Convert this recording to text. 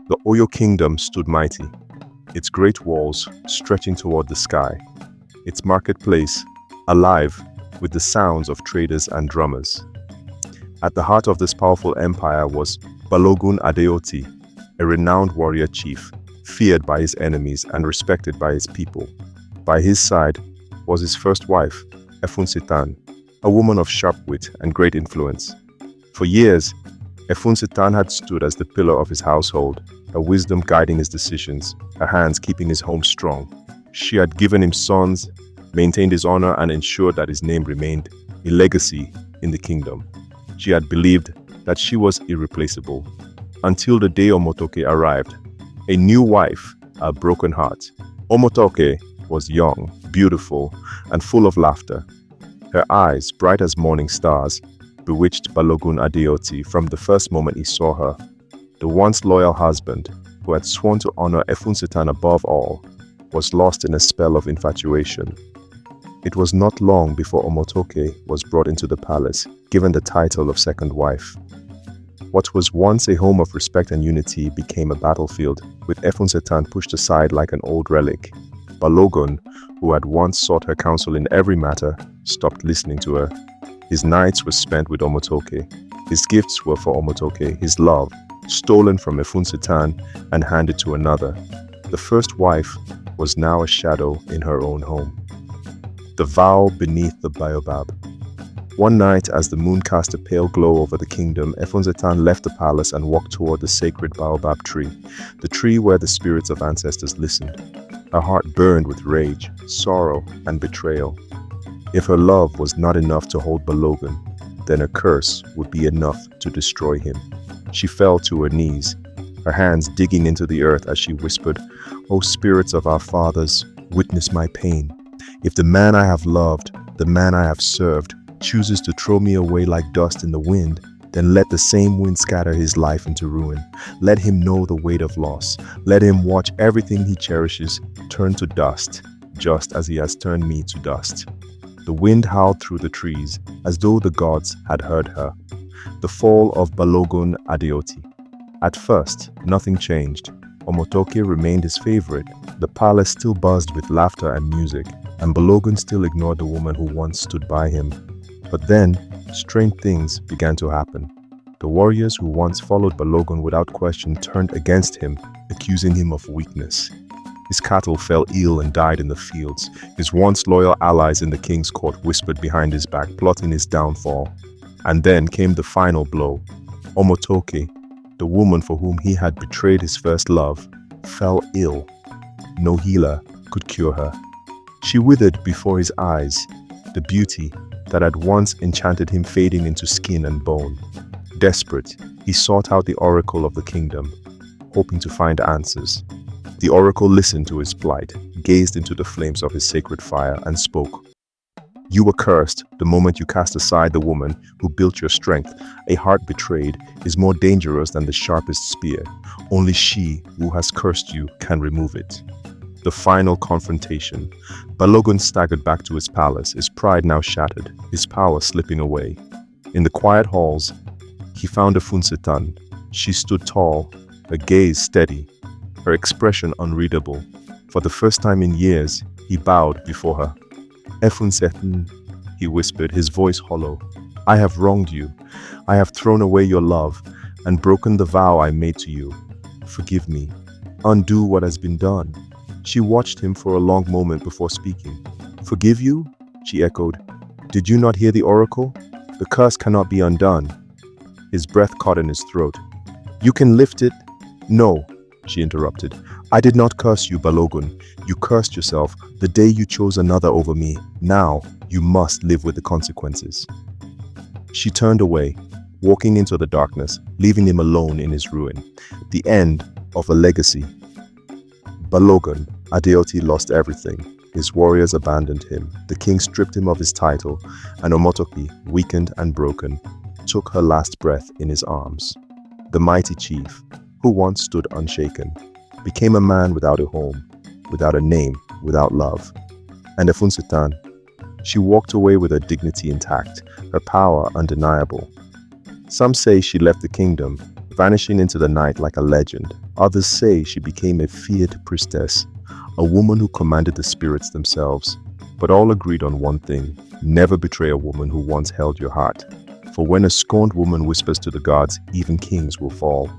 The Oyo kingdom stood mighty, its great walls stretching toward the sky, its marketplace alive with the sounds of traders and drummers. At the heart of this powerful empire was Balogun Adeoti, a renowned warrior chief, feared by his enemies and respected by his people. By his side was his first wife, Efunsetan, a woman of sharp wit and great influence. For years, Efunsetan had stood as the pillar of his household, her wisdom guiding his decisions, her hands keeping his home strong. She had given him sons, maintained his honor, and ensured that his name remained a legacy in the kingdom. She had believed that she was irreplaceable, until the day Omotoke arrived, a new wife, a broken heart. Omotoke was young, beautiful, and full of laughter. Her eyes, bright as morning stars, bewitched Balogun Adeoti from the first moment he saw her. The once loyal husband, who had sworn to honor Efunsetan above all, was lost in a spell of infatuation. It was not long before Omotoke was brought into the palace, given the title of second wife. What was once a home of respect and unity became a battlefield, with Efunsetan pushed aside like an old relic. Balogun, who had once sought her counsel in every matter, stopped listening to her. His nights were spent with Omotoke. His gifts were for Omotoke, his love, stolen from Efunsetan and handed to another. The first wife was now a shadow in her own home. The vow beneath the Baobab. One night, as the moon cast a pale glow over the kingdom, Efunsetan left the palace and walked toward the sacred Baobab tree, the tree where the spirits of ancestors listened. Her heart burned with rage, sorrow, and betrayal. If her love was not enough to hold Balogun, then a curse would be enough to destroy him. She fell to her knees, her hands digging into the earth as she whispered, "O spirits of our fathers, witness my pain. If the man I have loved, the man I have served, chooses to throw me away like dust in the wind, then let the same wind scatter his life into ruin. Let him know the weight of loss. Let him watch everything he cherishes turn to dust, just as he has turned me to dust." The wind howled through the trees, as though the gods had heard her. The fall of Balogun Adeoti. At first, nothing changed. Omotoke remained his favorite. The palace still buzzed with laughter and music, and Balogun still ignored the woman who once stood by him. But then, strange things began to happen. The warriors who once followed Balogun without question turned against him, accusing him of weakness. His cattle fell ill and died in the fields. His once loyal allies in the king's court whispered behind his back, plotting his downfall. And then came the final blow. Omotoke, the woman for whom he had betrayed his first love, fell ill. No healer could cure her. She withered before his eyes, the beauty that had once enchanted him fading into skin and bone. Desperate, he sought out the oracle of the kingdom, hoping to find answers. The oracle listened to his plight, gazed into the flames of his sacred fire, and spoke. "You were cursed the moment you cast aside the woman who built your strength. A heart betrayed is more dangerous than the sharpest spear. Only she who has cursed you can remove it." The final confrontation. Balogun staggered back to his palace, his pride now shattered, his power slipping away. In the quiet halls, he found Efunsetan. She stood tall, her gaze steady, her expression unreadable. For the first time in years, he bowed before her. "Efunsetan," he whispered, his voice hollow, "I have wronged you. I have thrown away your love and broken the vow I made to you. Forgive me. Undo what has been done." She watched him for a long moment before speaking. "Forgive you?" she echoed. "Did you not hear the oracle? The curse cannot be undone." His breath caught in his throat. "You can lift it." "No," she interrupted. "I did not curse you, Balogun. You cursed yourself the day you chose another over me. Now, you must live with the consequences." She turned away, walking into the darkness, leaving him alone in his ruin. The end of a legacy. Balogun Adeoti lost everything. His warriors abandoned him. The king stripped him of his title, and Omotoke, weakened and broken, took her last breath in his arms. The mighty chief, who once stood unshaken, became a man without a home, without a name, without love. And Efunsetan, she walked away with her dignity intact, her power undeniable. Some say she left the kingdom, vanishing into the night like a legend. Others say she became a feared priestess, a woman who commanded the spirits themselves. But all agreed on one thing: never betray a woman who once held your heart. For when a scorned woman whispers to the gods, even kings will fall.